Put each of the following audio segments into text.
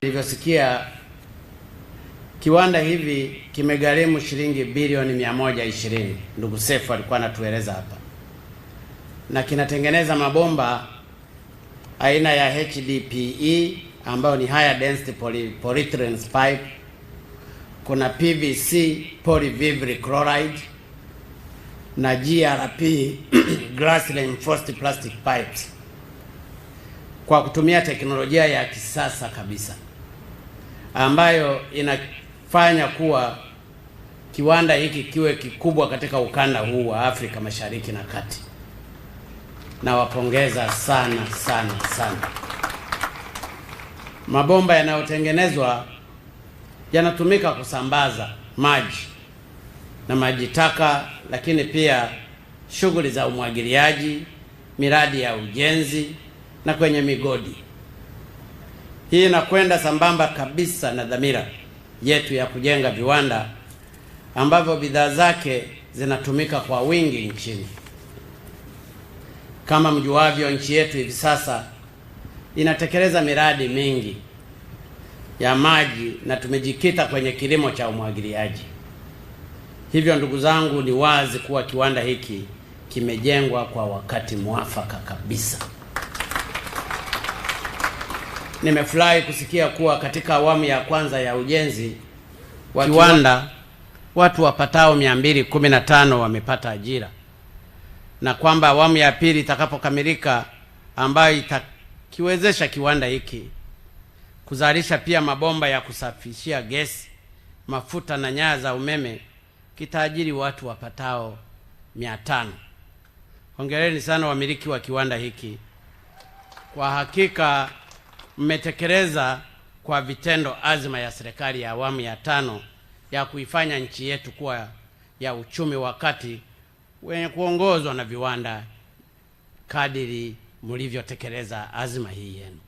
Nilivyosikia kiwanda hivi kimegharimu shilingi bilioni 120, ndugu Sefu alikuwa anatueleza hapa, na kinatengeneza mabomba aina ya HDPE ambayo ni higher density polyethylene pipe, kuna PVC polyvinyl chloride na GRP glass reinforced plastic pipes kwa kutumia teknolojia ya kisasa kabisa ambayo inafanya kuwa kiwanda hiki kiwe kikubwa katika ukanda huu wa Afrika Mashariki na Kati. Nawapongeza sana sana sana. Mabomba yanayotengenezwa yanatumika kusambaza maji na maji taka, lakini pia shughuli za umwagiliaji, miradi ya ujenzi na kwenye migodi. Hii inakwenda sambamba kabisa na dhamira yetu ya kujenga viwanda ambavyo bidhaa zake zinatumika kwa wingi nchini. Kama mjuavyo, nchi yetu hivi sasa inatekeleza miradi mingi ya maji na tumejikita kwenye kilimo cha umwagiliaji. Hivyo ndugu zangu, ni wazi kuwa kiwanda hiki kimejengwa kwa wakati mwafaka kabisa. Nimefurahi kusikia kuwa katika awamu ya kwanza ya ujenzi wa kiwanda watu wapatao 215 wamepata ajira, na kwamba awamu ya pili itakapokamilika, ambayo itakiwezesha kiwanda hiki kuzalisha pia mabomba ya kusafishia gesi, mafuta na nyaya za umeme, kitaajiri watu wapatao 500. Hongereni sana wamiliki wa kiwanda hiki. Kwa hakika mmetekeleza kwa vitendo azma ya serikali ya awamu ya 5 ya kuifanya nchi yetu kuwa ya uchumi wa kati wenye kuongozwa na viwanda, kadiri mlivyotekeleza azma hii yenu.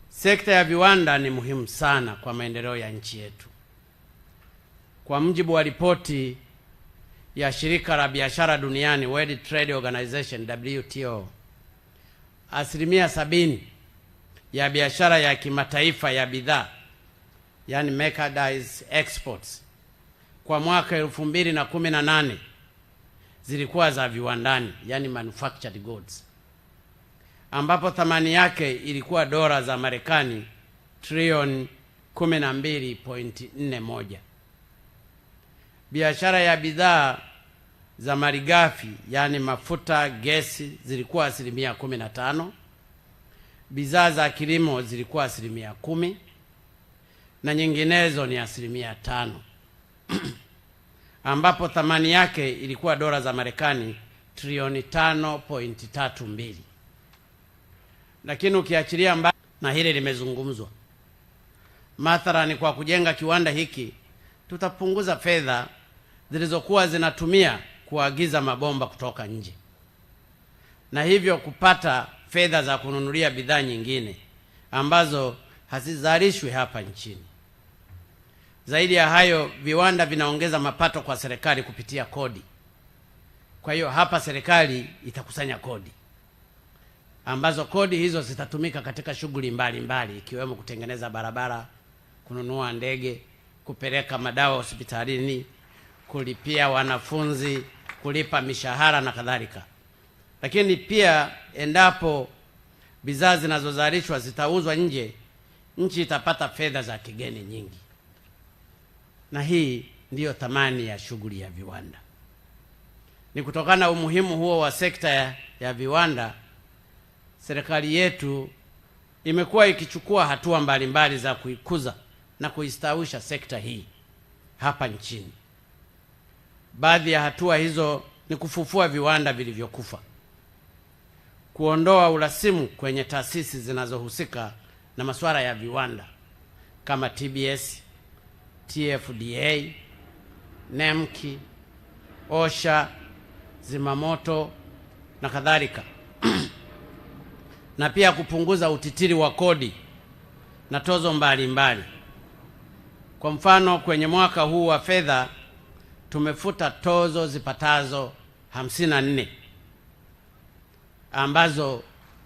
Sekta ya viwanda ni muhimu sana kwa maendeleo ya nchi yetu. Kwa mujibu wa ripoti ya shirika la biashara duniani World Trade Organization WTO, 70% ya biashara ya kimataifa ya bidhaa, yani merchandise exports, kwa mwaka 2018 zilikuwa za viwandani, yani manufactured goods, ambapo thamani yake ilikuwa dola za Marekani trilioni 12.41. Biashara ya bidhaa za malighafi, yani mafuta, gesi, zilikuwa 15%. Bidhaa za kilimo zilikuwa 10%, na nyinginezo ni 5%, ambapo thamani yake ilikuwa dola za Marekani trilioni 5.32. Lakini ukiachilia mbali na hili limezungumzwa, mathalani kwa kujenga kiwanda hiki tutapunguza fedha zilizokuwa zinatumia kuagiza mabomba kutoka nje, na hivyo kupata fedha za kununulia bidhaa nyingine ambazo hazizalishwi hapa nchini. Zaidi ya hayo, viwanda vinaongeza mapato kwa serikali kupitia kodi. Kwa hiyo hapa serikali itakusanya kodi, ambazo kodi hizo zitatumika katika shughuli mbalimbali, ikiwemo kutengeneza barabara, kununua ndege, kupeleka madawa hospitalini, kulipia wanafunzi, kulipa mishahara na kadhalika. Lakini pia endapo bidhaa zinazozalishwa zitauzwa nje, nchi itapata fedha za kigeni nyingi. Na hii ndiyo thamani ya shughuli ya viwanda. Ni kutokana na umuhimu huo wa sekta ya viwanda, serikali yetu imekuwa ikichukua hatua mbalimbali za kuikuza na kuistawisha sekta hii hapa nchini. Baadhi ya hatua hizo ni kufufua viwanda vilivyokufa, kuondoa urasimu kwenye taasisi zinazohusika na masuala ya viwanda kama TBS, TFDA, NEMKI, OSHA, zimamoto na kadhalika na pia kupunguza utitiri wa kodi na tozo mbalimbali. Kwa mfano, kwenye mwaka huu wa fedha tumefuta tozo zipatazo 54 ambazo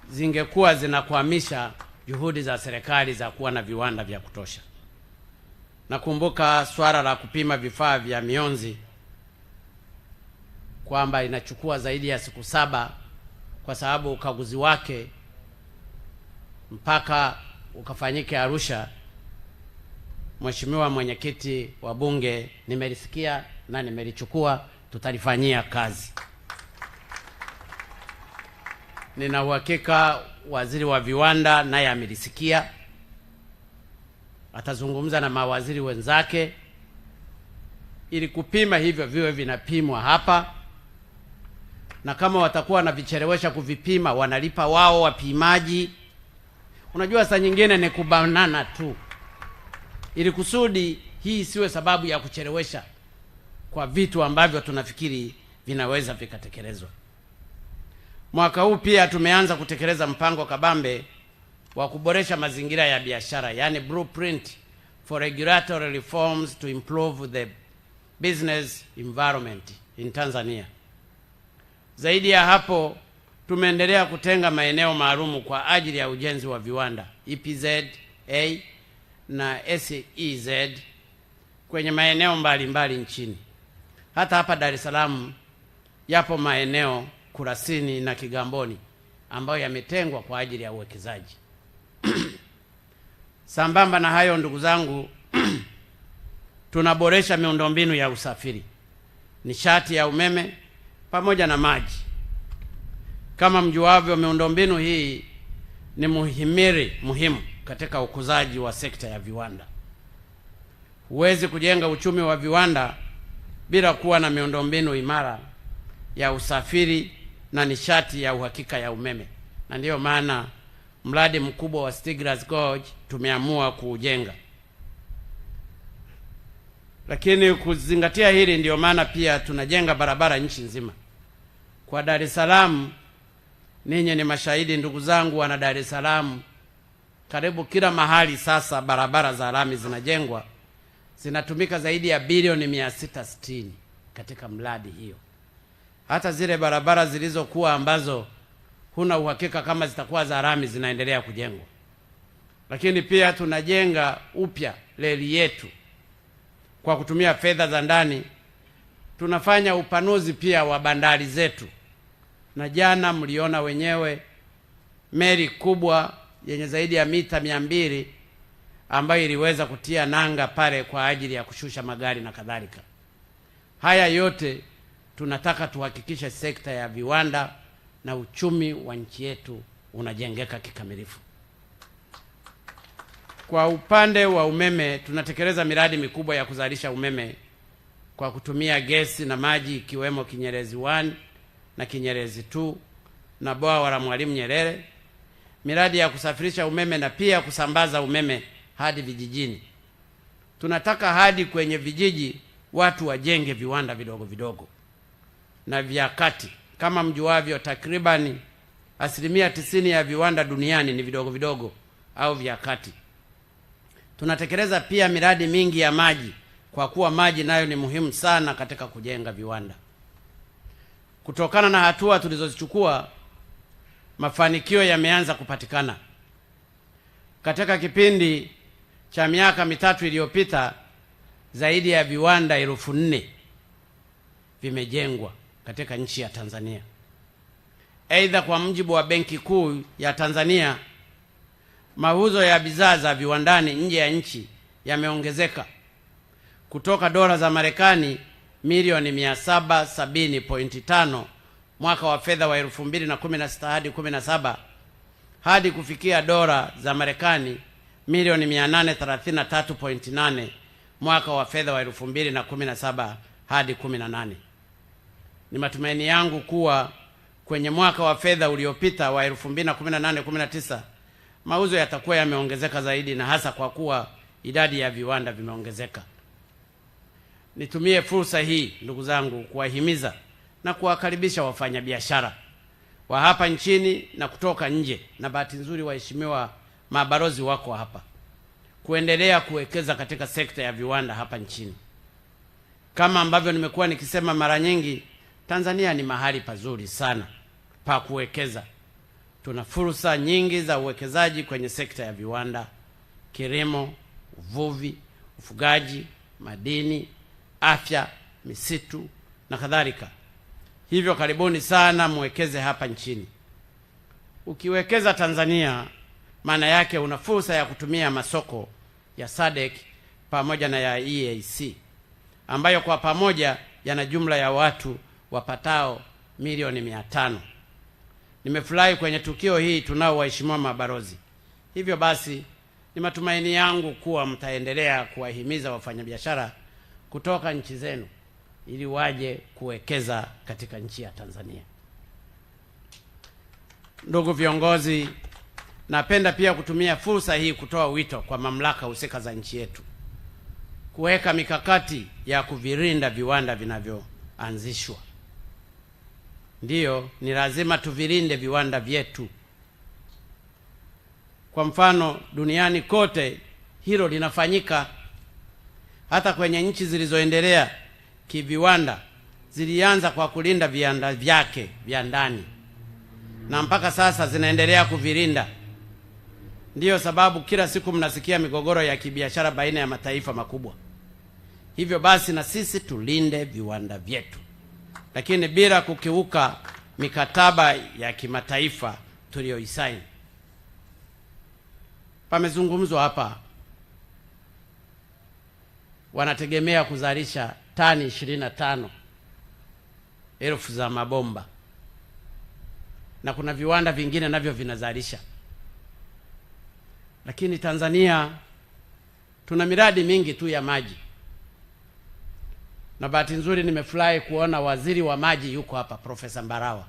zingekuwa zinakwamisha juhudi za serikali za kuwa na viwanda vya kutosha. Nakumbuka swala la kupima vifaa vya mionzi kwamba inachukua zaidi ya siku 7 kwa sababu ukaguzi wake mpaka ukafanyike Arusha. Mheshimiwa Mwenyekiti wa Bunge, nimelisikia na nimelichukua, tutalifanyia kazi. Nina uhakika waziri wa viwanda naye amelisikia, atazungumza na mawaziri wenzake ili kupima hivyo viwe vinapimwa hapa, na kama watakuwa na vichelewesha kuvipima wanalipa wao wapimaji. Unajua saa nyingine ni kubanana tu, ili kusudi hii isiwe sababu ya kuchelewesha kwa vitu ambavyo tunafikiri vinaweza vikatekelezwa. Mwaka huu pia tumeanza kutekeleza mpango kabambe wa kuboresha mazingira ya biashara, yani blueprint for regulatory reforms to improve the business environment in Tanzania. Zaidi ya hapo, tumeendelea kutenga maeneo maalumu kwa ajili ya ujenzi wa viwanda EPZ A na SEZ kwenye maeneo mbalimbali nchini. Hata hapa Dar es Salaam yapo maeneo Kurasini na Kigamboni ambayo yametengwa kwa ajili ya uwekezaji. Sambamba na hayo, ndugu zangu, tunaboresha miundombinu ya usafiri, nishati ya umeme pamoja na maji. Kama mjuavyo, miundombinu hii ni muhimili muhimu katika ukuzaji wa sekta ya viwanda. Huwezi kujenga uchumi wa viwanda bila kuwa na miundombinu imara ya usafiri na nishati ya uhakika ya umeme, na ndiyo maana mradi mkubwa wa Stiglas Gorge tumeamua kuujenga. Lakini kuzingatia hili, ndiyo maana pia tunajenga barabara nchi nzima. Kwa Dar es Salaam, ninyi ni mashahidi ndugu zangu wana Dar es Salaam, karibu kila mahali sasa barabara za lami zinajengwa, zinatumika zaidi ya bilioni 660 katika mradi hiyo. Hata zile barabara zilizokuwa ambazo huna uhakika kama zitakuwa za lami zinaendelea kujengwa. Lakini pia tunajenga upya reli yetu kwa kutumia fedha za ndani. Tunafanya upanuzi pia wa bandari zetu, na jana mliona wenyewe meli kubwa yenye zaidi ya mita 200 ambayo iliweza kutia nanga pale kwa ajili ya kushusha magari na kadhalika. Haya yote tunataka tuhakikishe sekta ya viwanda na uchumi wa nchi yetu unajengeka kikamilifu. Kwa upande wa umeme, tunatekeleza miradi mikubwa ya kuzalisha umeme kwa kutumia gesi na maji, ikiwemo Kinyerezi 1 na Kinyerezi 2 na bwawa la Mwalimu Nyerere, miradi ya kusafirisha umeme na pia kusambaza umeme hadi vijijini. Tunataka hadi kwenye vijiji watu wajenge viwanda vidogo vidogo na vya kati. Kama mjuavyo, takribani 90% ya viwanda duniani ni vidogo vidogo au vya kati. Tunatekeleza pia miradi mingi ya maji, kwa kuwa maji nayo ni muhimu sana katika kujenga viwanda. Kutokana na hatua tulizozichukua, mafanikio yameanza kupatikana. Katika kipindi cha miaka 3 iliyopita, zaidi ya viwanda 4,000 vimejengwa katika nchi ya Tanzania. Aidha, kwa mujibu wa Benki Kuu ya Tanzania, mauzo ya bidhaa za viwandani nje ya nchi yameongezeka kutoka dola za Marekani milioni 770.5 mwaka wa fedha wa 2016 hadi 17 hadi kufikia dola za Marekani milioni 833.8 mwaka wa fedha wa 2017 hadi 18. Ni matumaini yangu kuwa kwenye mwaka wa fedha uliopita wa 2018-19 mauzo yatakuwa yameongezeka zaidi, na hasa kwa kuwa idadi ya viwanda vimeongezeka. Nitumie fursa hii, ndugu zangu, kuwahimiza na kuwakaribisha wafanyabiashara wa hapa nchini na kutoka nje, na bahati nzuri waheshimiwa mabalozi wako hapa, kuendelea kuwekeza katika sekta ya viwanda hapa nchini. Kama ambavyo nimekuwa nikisema mara nyingi, Tanzania ni mahali pazuri sana pa kuwekeza. tuna fursa nyingi za uwekezaji kwenye sekta ya viwanda, kilimo, uvuvi, ufugaji, madini, afya, misitu na kadhalika. Hivyo karibuni sana muwekeze hapa nchini. Ukiwekeza Tanzania, maana yake una fursa ya kutumia masoko ya SADC pamoja na ya EAC ambayo kwa pamoja yana jumla ya watu wapatao milioni 500. Nimefurahi kwenye tukio hii tunao waheshimiwa mabalozi. Hivyo basi ni matumaini yangu kuwa mtaendelea kuwahimiza wafanyabiashara kutoka nchi zenu ili waje kuwekeza katika nchi ya Tanzania. Ndugu viongozi, napenda pia kutumia fursa hii kutoa wito kwa mamlaka husika za nchi yetu kuweka mikakati ya kuvilinda viwanda vinavyoanzishwa. Ndiyo, ni lazima tuvilinde viwanda vyetu. Kwa mfano, duniani kote hilo linafanyika. Hata kwenye nchi zilizoendelea kiviwanda zilianza kwa kulinda viwanda vyake vya ndani, na mpaka sasa zinaendelea kuvilinda. Ndiyo sababu kila siku mnasikia migogoro ya kibiashara baina ya mataifa makubwa. Hivyo basi na sisi tulinde viwanda vyetu, lakini bila kukiuka mikataba ya kimataifa tuliyoisaini. Pamezungumzwa hapa, wanategemea kuzalisha tani 25,000 za mabomba, na kuna viwanda vingine navyo vinazalisha. Lakini Tanzania tuna miradi mingi tu ya maji, na bahati nzuri nimefurahi kuona waziri wa maji yuko hapa, Profesa Mbarawa.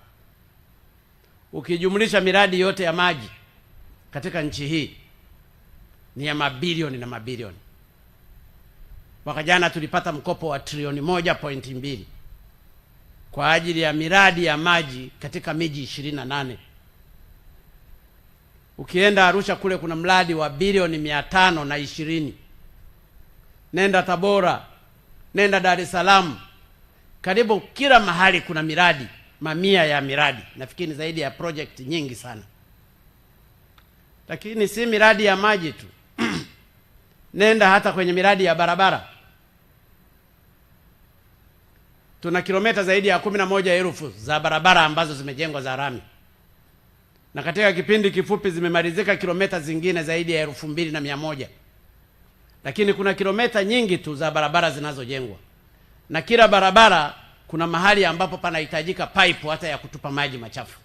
Ukijumlisha miradi yote ya maji katika nchi hii ni ya mabilioni na mabilioni. Mwaka jana tulipata mkopo wa trilioni 1.2 kwa ajili ya miradi ya maji katika miji 28. Ukienda Arusha kule kuna mradi wa bilioni 520. Nenda Tabora, nenda Dar es Salaam, karibu kila mahali kuna miradi, mamia ya miradi. Nafikiri zaidi ya project nyingi sana. Lakini si miradi ya maji tu. Nenda hata kwenye miradi ya barabara. Tuna kilomita zaidi ya 11,000 za barabara ambazo zimejengwa za rami, na katika kipindi kifupi zimemalizika kilomita zingine zaidi ya 2,100. Lakini kuna kilomita nyingi tu za barabara zinazojengwa, na kila barabara kuna mahali ambapo panahitajika pipe hata ya kutupa maji machafu.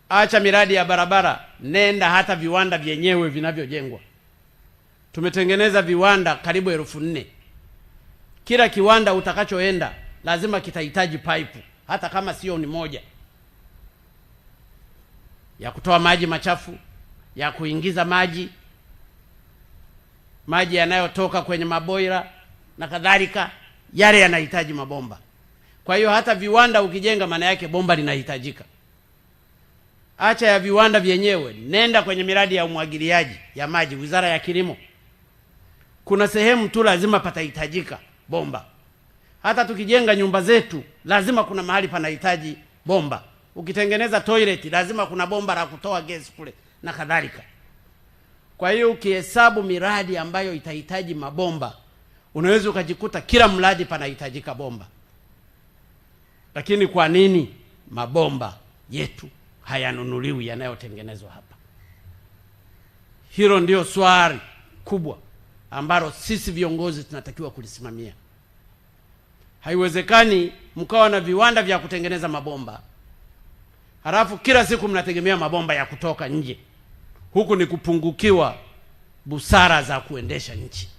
Acha miradi ya barabara, nenda hata viwanda vyenyewe vinavyojengwa. Tumetengeneza viwanda karibu 4,000. Kila kiwanda utakachoenda lazima kitahitaji pipe, hata kama sio ni moja, ya kutoa maji machafu, ya kuingiza maji yanayotoka kwenye maboira na kadhalika, yale yanahitaji mabomba. Kwa hiyo hata viwanda ukijenga, maana yake bomba linahitajika. Acha ya viwanda vyenyewe, nenda kwenye miradi ya umwagiliaji ya maji, Wizara ya Kilimo. Kuna sehemu tu lazima patahitajika bomba. Hata tukijenga nyumba zetu lazima kuna mahali panahitaji bomba. Ukitengeneza toilet lazima kuna bomba la kutoa gesi kule na kadhalika. Kwa hiyo ukihesabu miradi ambayo itahitaji mabomba, unaweza ukajikuta kila mradi panahitajika bomba. Lakini kwa nini mabomba yetu hayanunuliwi yanayotengenezwa hapa? Hilo ndio swali kubwa ambalo sisi viongozi tunatakiwa kulisimamia. Haiwezekani mkawa na viwanda vya kutengeneza mabomba, halafu kila siku mnategemea mabomba ya kutoka nje. Huku ni kupungukiwa busara za kuendesha nchi.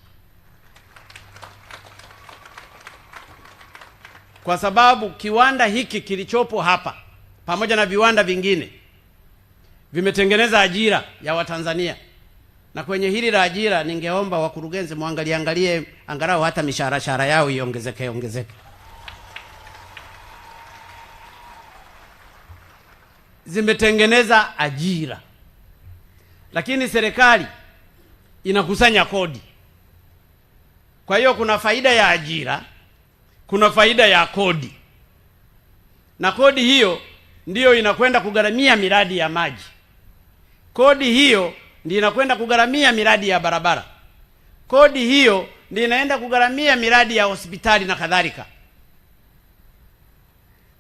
Kwa sababu kiwanda hiki kilichopo hapa pamoja na viwanda vingine vimetengeneza ajira ya Watanzania. Na kwenye hili la ajira, ningeomba wakurugenzi muangalie angalau hata mishahara yao iongezeke. Zimetengeneza ajira. Lakini serikali inakusanya kodi. Kwa hiyo kuna faida ya ajira, kuna faida ya kodi. Na kodi hiyo ndiyo inakwenda kugharamia miradi ya maji. Kodi hiyo ndiyo inakwenda kugharamia miradi ya barabara. Kodi hiyo ndiyo inaenda kugharamia miradi ya hospitali na kadhalika.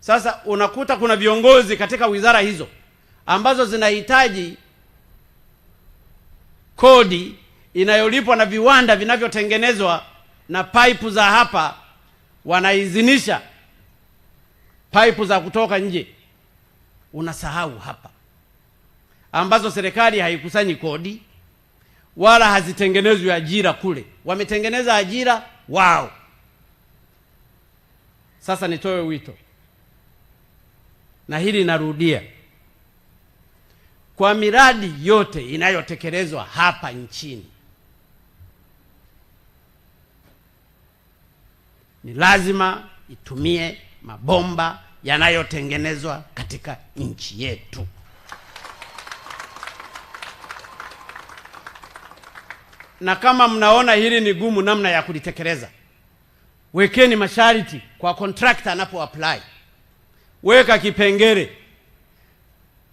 Sasa unakuta kuna viongozi katika wizara hizo ambazo zinahitaji kodi inayolipwa na viwanda vinavyotengenezwa na pipe za hapa, wanaidhinisha pipe za kutoka nje. Unasahau hapa ambazo serikali haikusanyi kodi wala hazitengenezwi ajira kule, wametengeneza ajira wao. Sasa nitoe wito, na hili narudia, kwa miradi yote inayotekelezwa hapa nchini ni lazima itumie mabomba yanayotengenezwa katika nchi yetu. Na kama mnaona hili ni gumu namna ya kulitekeleza, wekeni masharti kwa contractor anapo apply. Weka kipengele,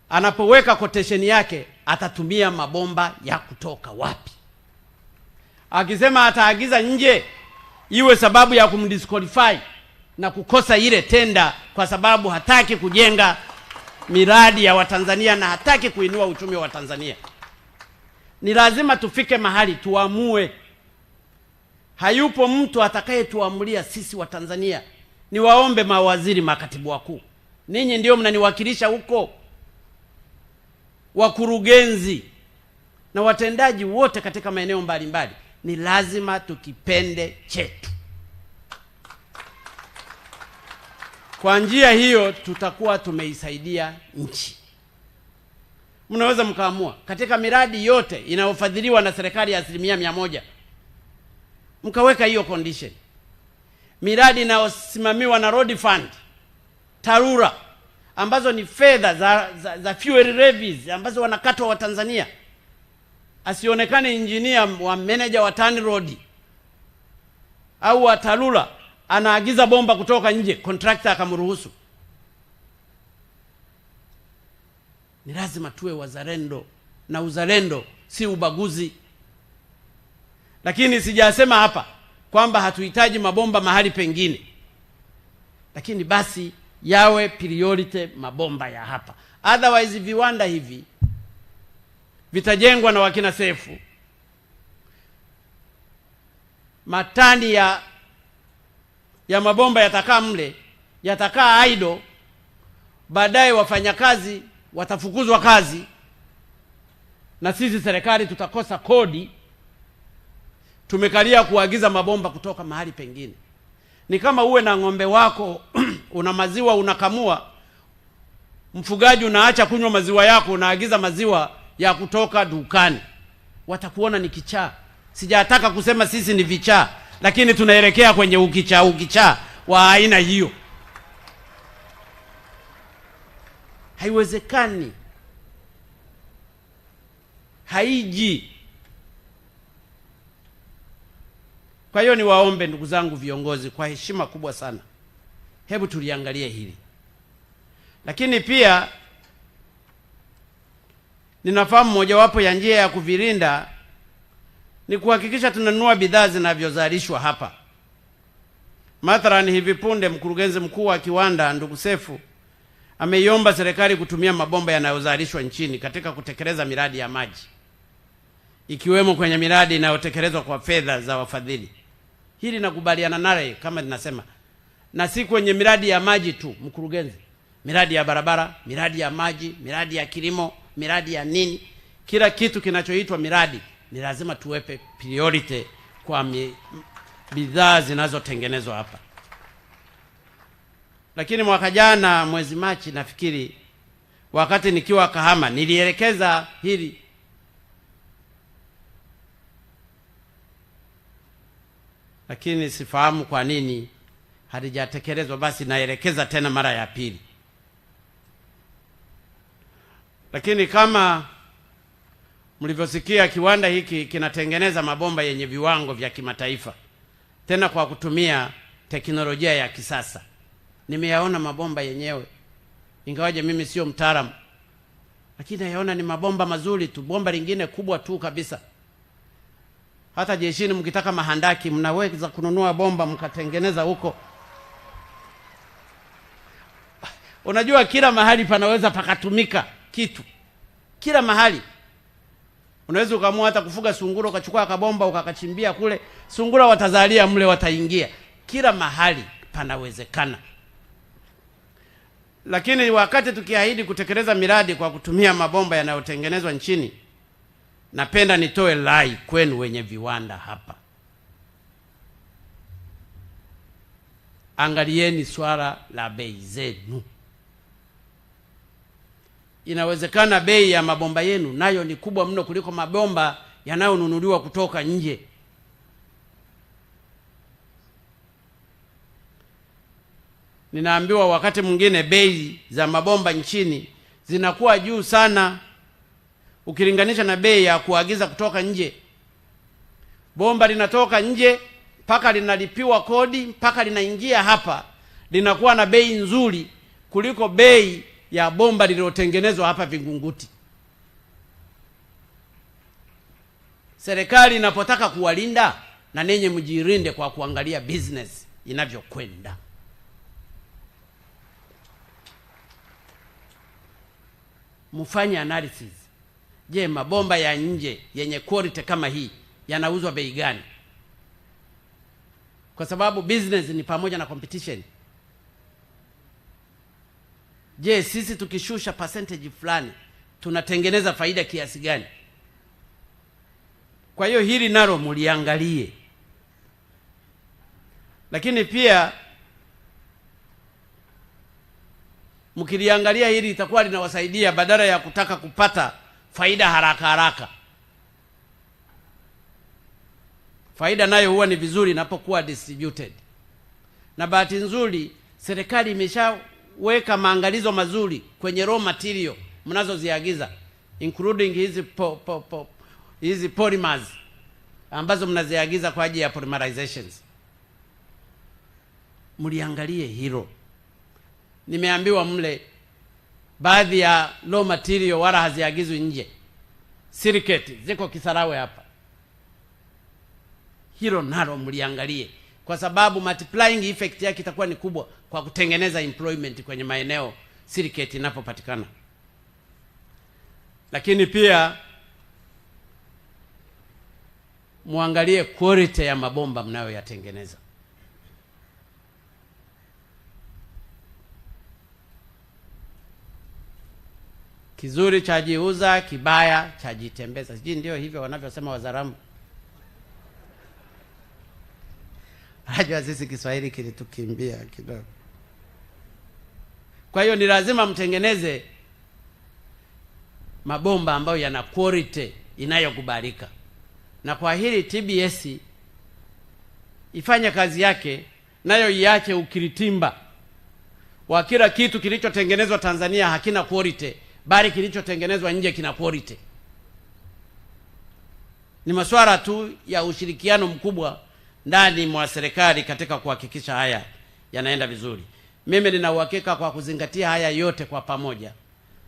anapoweka quotation yake atatumia mabomba ya kutoka wapi. Akisema ataagiza nje, iwe sababu ya kumdisqualify na kukosa ile tenda, kwa sababu hataki kujenga miradi ya Watanzania na hataki kuinua uchumi wa Tanzania. Ni lazima tufike mahali tuamue. Hayupo mtu atakayetuamulia sisi wa Tanzania. Niwaombe mawaziri, makatibu wakuu, ninyi ndio mnaniwakilisha huko, wakurugenzi na watendaji wote katika maeneo mbalimbali. Ni lazima tukipende chetu. Kwa njia hiyo tutakuwa tumeisaidia nchi. Mnaweza mkaamua katika miradi yote inayofadhiliwa na serikali ya 100%, mkaweka hiyo condition. Miradi inayosimamiwa na road fund, TARURA, ambazo ni fedha za fuel levies ambazo wanakatwa wa Tanzania, asionekane engineer wa manager wa TANROADS au wa TARURA anaagiza bomba kutoka nje, contractor akamruhusu. Ni lazima tuwe wazalendo, na uzalendo si ubaguzi. Lakini sijasema hapa kwamba hatuhitaji mabomba mahali pengine, lakini basi yawe priority mabomba ya hapa. Otherwise viwanda hivi vitajengwa na wakina Sefu, matani ya mabomba yatakaa mle, yatakaa idle, baadaye wafanyakazi watafukuzwa kazi, na sisi serikali tutakosa kodi. Tumekalia kuagiza mabomba kutoka mahali pengine. Ni kama uwe na ng'ombe wako una maziwa unakamua, mfugaji unaacha kunywa maziwa yako, unaagiza maziwa ya kutoka dukani. Watakuona ni kichaa. Sijataka kusema sisi ni vichaa, lakini tunaelekea kwenye ukichaa wa aina hiyo. Haiwezekani. Haiji. Kwa hiyo niwaombe ndugu zangu viongozi, kwa heshima kubwa sana, hebu tuliangalie hili. Lakini pia ninafahamu mojawapo ya njia ya kuvilinda ni kuhakikisha tunanunua bidhaa zinavyozalishwa hapa. Mathalan, hivi punde mkurugenzi mkuu wa kiwanda ndugu Sefu ameiomba serikali kutumia mabomba yanayozalishwa nchini katika kutekeleza miradi ya maji, ikiwemo kwenye miradi inayotekelezwa kwa fedha za wafadhili. Hili nakubaliana naye kama ninasema, na si kwenye miradi ya maji tu mkurugenzi, miradi ya barabara, miradi ya maji, miradi ya kilimo, miradi ya nini, kila kitu kinachoitwa miradi ni lazima tuwepe priority kwa bidhaa zinazotengenezwa hapa. Lakini mwaka jana mwezi Machi nafikiri, wakati nikiwa Kahama, nilielekeza hili. Lakini sifahamu kwa nini halijatekelezwa, basi naelekeza tena mara ya pili. Lakini kama mlivyosikia, kiwanda hiki kinatengeneza mabomba yenye viwango vya kimataifa, tena kwa kutumia teknolojia ya kisasa. Nimeyaona mabomba yenyewe, ingawaje mimi sio mtaalamu, lakini nayaona ni mabomba mazuri tu. Bomba lingine kubwa tu kabisa, hata jeshini mkitaka mahandaki mnaweza kununua bomba mkatengeneza huko. Unajua kila mahali panaweza pakatumika kitu, kila mahali. Unaweza ukaamua hata kufuga sungura, ukachukua kabomba ukakachimbia kule, sungura watazalia mle, wataingia. Kila mahali panawezekana. Lakini wakati tukiahidi kutekeleza miradi kwa kutumia mabomba yanayotengenezwa nchini, napenda nitoe rai kwenu wenye viwanda hapa. Angalieni swala la bei zenu. Inawezekana bei ya mabomba yenu nayo ni kubwa mno kuliko mabomba yanayonunuliwa kutoka nje. Ninaambiwa wakati mwingine bei za mabomba nchini zinakuwa juu sana ukilinganisha na bei ya kuagiza kutoka nje. Bomba linatoka nje mpaka linalipiwa kodi mpaka linaingia hapa, linakuwa na bei nzuri kuliko bei ya bomba lililotengenezwa hapa Vingunguti. Serikali inapotaka kuwalinda, na nenye mjirinde kwa kuangalia business inavyokwenda. Mfanye analysis. Je, mabomba ya nje yenye quality kama hii yanauzwa bei gani? Kwa sababu business ni pamoja na competition. Je, sisi tukishusha percentage fulani tunatengeneza faida kiasi gani? Kwa hiyo hili nalo mliangalie. Lakini pia mkiliangalia hili itakuwa linawasaidia badala ya kutaka kupata faida haraka haraka. Faida nayo huwa ni vizuri inapokuwa distributed. Na bahati nzuri serikali imeshaweka maangalizo mazuri kwenye raw material mnazoziagiza, including hizi polymers ambazo mnaziagiza kwa ajili ya polymerizations. Mliangalie hilo. Nimeambiwa mle baadhi ya raw material wala haziagizwi nje. Silicate ziko Kisarawe hapa. Hilo nalo mliangalie, kwa sababu multiplying effect yake itakuwa ni kubwa kwa kutengeneza employment kwenye maeneo silicate inapopatikana. Lakini pia muangalie quality ya mabomba mnayoyatengeneza. Kizuri chajiuza, kibaya chajitembeza. Sijui ndio hivyo wanavyosema Wazaramu. Hajua sisi Kiswahili kilitukimbia kidogo. Kwa hiyo ni lazima mtengeneze mabomba ambayo yana quality inayokubalika. Na kwa hili TBS ifanye kazi yake, nayo iache ukiritimba wa kila kitu kilichotengenezwa Tanzania hakina quality, bali kilichotengenezwa nje kina quality. Ni masuala tu ya ushirikiano mkubwa ndani mwa serikali katika kuhakikisha haya yanaenda vizuri. Mimi nina uhakika kwa kuzingatia haya yote kwa pamoja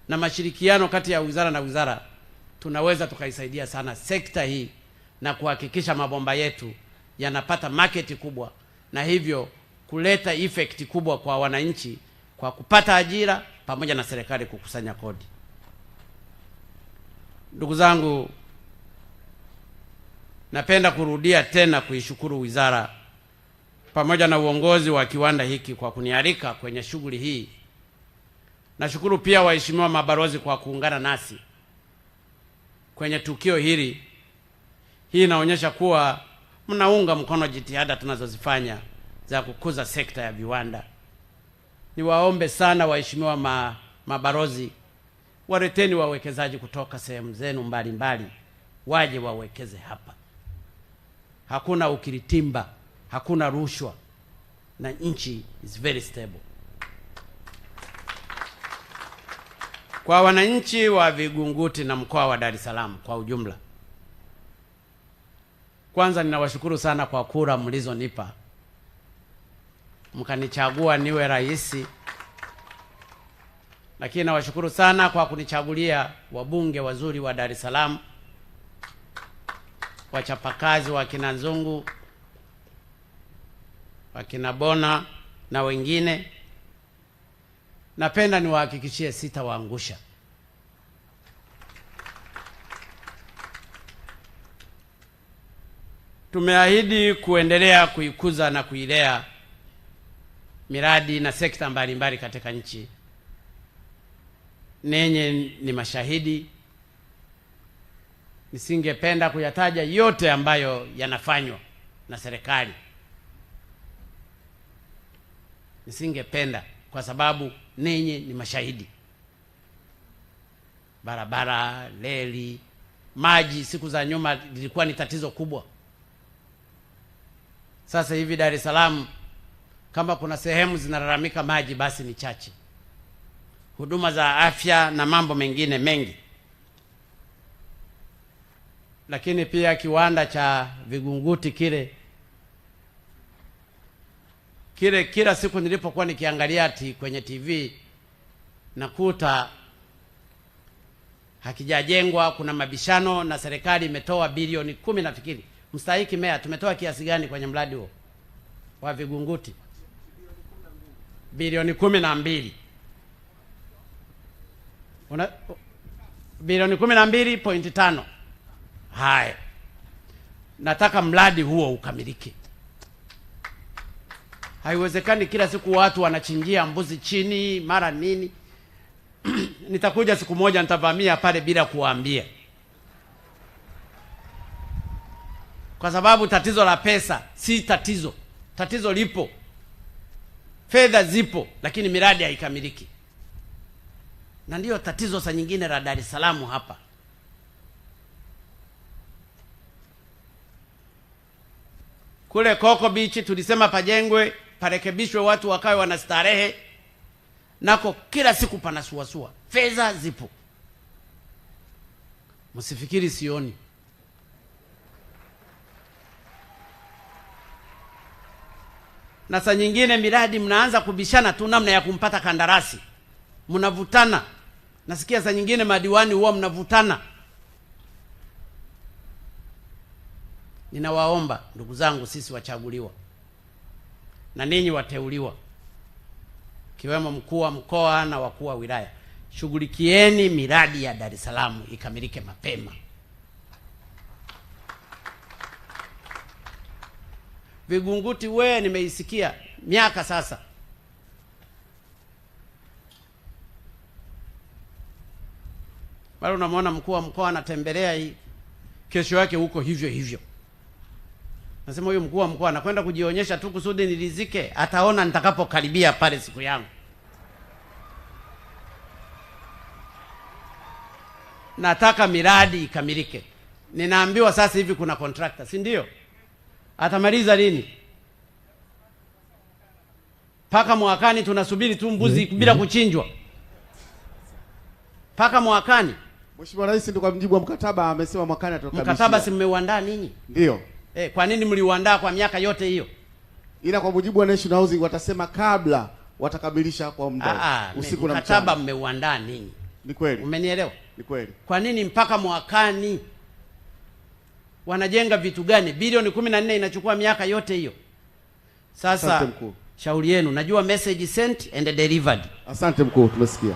na mashirikiano kati ya wizara na wizara, tunaweza tukaisaidia sana sekta hii na kuhakikisha mabomba yetu yanapata market kubwa, na hivyo kuleta effect kubwa kwa wananchi kwa kupata ajira pamoja na serikali kukusanya kodi. Ndugu zangu, napenda kurudia tena kuishukuru wizara pamoja na uongozi wa kiwanda hiki kwa kunialika kwenye shughuli hii. Nashukuru pia waheshimiwa mabalozi kwa kuungana nasi kwenye tukio hili. Hii inaonyesha kuwa mnaunga mkono jitihada tunazozifanya za kukuza sekta ya viwanda. Niwaombe sana waheshimiwa mabalozi, waleteni wawekezaji kutoka sehemu zenu mbalimbali waje wawekeze hapa. Hakuna ukiritimba, hakuna rushwa, na nchi is very stable. Kwa wananchi wa Vingunguti na mkoa wa Dar es Salaam kwa ujumla, kwanza ninawashukuru sana kwa kura mlizonipa mkanichagua niwe rais Lakini nawashukuru sana kwa kunichagulia wabunge wazuri wa Dar es Salaam, wachapakazi wa kina Nzungu, wa kina Bona na wengine. Napenda niwahakikishie sitawaangusha. Tumeahidi kuendelea kuikuza na kuilea miradi na sekta mbalimbali katika nchi. Nenye ni mashahidi. Nisingependa kuyataja yote ambayo yanafanywa na serikali. Nisingependa kwa sababu nenye ni mashahidi. Barabara, reli, maji siku za nyuma lilikuwa ni tatizo kubwa. Sasa hivi Dar es Salaam kama kuna sehemu zinalalamika maji basi ni chache. Huduma za afya na mambo mengine mengi. Lakini pia kiwanda cha Vingunguti kile kila siku nilipokuwa nikiangalia kwenye TV nakuta hakijajengwa, kuna mabishano na serikali imetoa bilioni 10 nafikiri. Mstahiki Meya, tumetoa kiasi gani kwenye mradi huo wa Vingunguti? Bilioni 12. Bilioni 12.5. Haya. Nataka mradi huo ukamilike. Haiwezekani kila siku watu wanachinjia mbuzi chini mara nini. Nitakuja siku moja nitavamia pale bila kuwaambia. Kwa sababu tatizo la pesa si tatizo. Tatizo lipo. Fedha zipo lakini miradi haikamiliki. Na ndio tatizo saa nyingine la Dar es Salaam hapa. Kule Coco Beach tulisema pajengwe, parekebishwe, watu wakawe wanastarehe. Nako kila siku panasuasua. Fedha zipo. Msifikiri sioni. Na saa nyingine miradi mnaanza kubishana tu namna ya kumpata kandarasi. Mnavutana. Nasikia saa nyingine madiwani huwa mnavutana. Ninawaomba ndugu zangu, sisi wachaguliwa na ninyi wateuliwa, kiwemo mkuu wa mkoa na wakuu wa wilaya, shughulikieni miradi ya Dar es Salaam ikamilike mapema. Vingunguti nimeisikia miaka sasa. Bado unamwona mkuu wa mkoa anatembelea hii, kesho yake huko hivyo hivyo. Nasema huyu mkuu wa mkoa anakwenda kujionyesha tu kusudi nilizike, ataona nitakapokaribia pale siku yangu. Nataka miradi ikamilike. Ninaambiwa sasa hivi kuna contractor, si ndio? Atamaliza lini? Paka mwakani tunasubiri tu mbuzi bila kuchinjwa. Paka mwakani. Mheshimiwa Rais ndio kwa mjibu wa mkataba amesema mwakani atakamilisha. Mkataba si mmeuandaa ninyi? Ndio. Kwa nini mliuandaa kwa miaka yote hiyo? Ila kwa mujibu wa National Housing watasema kabla watakamilisha kwa muda usiku na mchana. Mkataba mmeuandaa ninyi. Ni kweli. Umenielewa? Ni kweli. Kwa nini mpaka mwakani? Wanajenga vitu gani? Bilioni 14 inachukua miaka yote hiyo. Sasa asante mkuu. Shauri yenu. Najua message sent and delivered. Asante mkuu, tumesikia.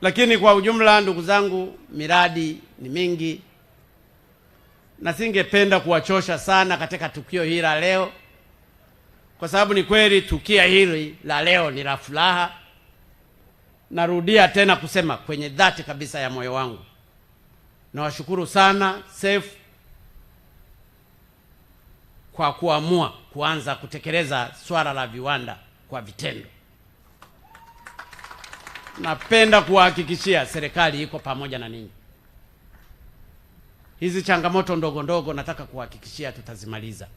Lakini kwa ujumla ndugu zangu, miradi ni mingi. Na singependa kuwachosha sana katika tukio hili la leo. Kwa sababu ni kweli tukio hili la leo ni la furaha. Narudia tena kusema kwenye dhati kabisa ya moyo wangu, nawashukuru sana SEF kwa kuamua kuanza kutekeleza swala la viwanda kwa vitendo. Napenda kuhakikishia serikali iko pamoja na ninyi. Hizi changamoto ndogo ndogo nataka kuhakikishia tutazimaliza.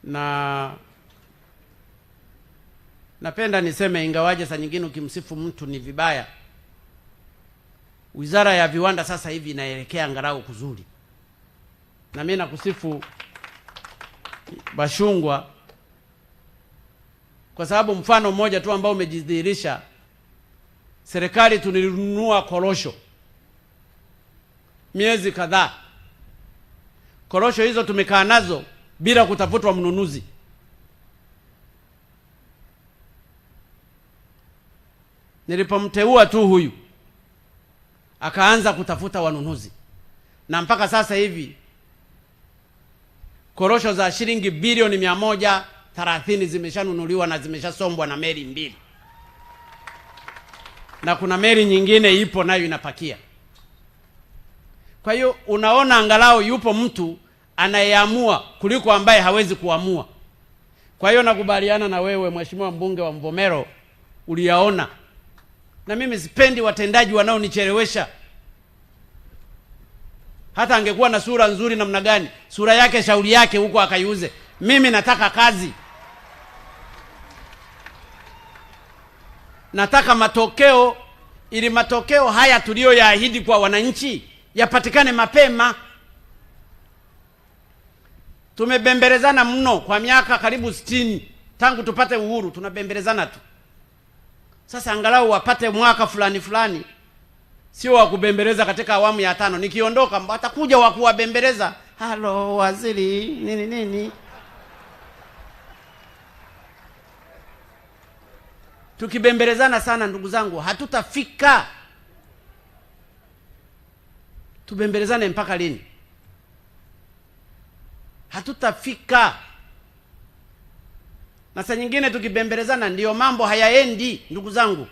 Na napenda niseme, ingawaje saa nyingine ukimsifu mtu ni vibaya, Wizara ya Viwanda sasa hivi inaelekea angalau kuzuri. Na mimi nakusifu Bashungwa, kwa sababu mfano mmoja tu ambao umejidhihirisha. Serikali tulinunua korosho miezi kadhaa. Korosho hizo tumekaa nazo bila kutafutwa mnunuzi. Nilipomteua tu huyu akaanza kutafuta wanunuzi, na mpaka sasa hivi korosho za shilingi bilioni 130 zimeshanunuliwa na zimeshasombwa na meli 2, na kuna meli nyingine ipo nayo inapakia. Kwa hiyo unaona, angalau yupo mtu anayeamua kuliko ambaye hawezi kuamua. Kwa hiyo nakubaliana na wewe Mheshimiwa mbunge wa Mvomero, uliyaona. Na mimi sipendi watendaji wanaonichelewesha. Hata angekuwa na sura nzuri namna gani, sura yake shauri yake huko akaiuze. Mimi nataka kazi. Nataka matokeo, ili matokeo haya tuliyoyaahidi kwa wananchi yapatikane mapema. Tumebembelezana mno kwa miaka karibu 60 tangu tupate uhuru, tunabembelezana tu. Sasa angalau wapate mwaka fulani fulani, sio wa kubembeleza katika awamu ya 5. Nikiondoka watakuja wa kuwabembeleza, halo waziri nini nini. Tukibembelezana sana, ndugu zangu, hatutafika. Tubembelezane mpaka lini? Hatutafika. Na saa nyingine tukibembelezana ndiyo mambo hayaendi, ndugu zangu.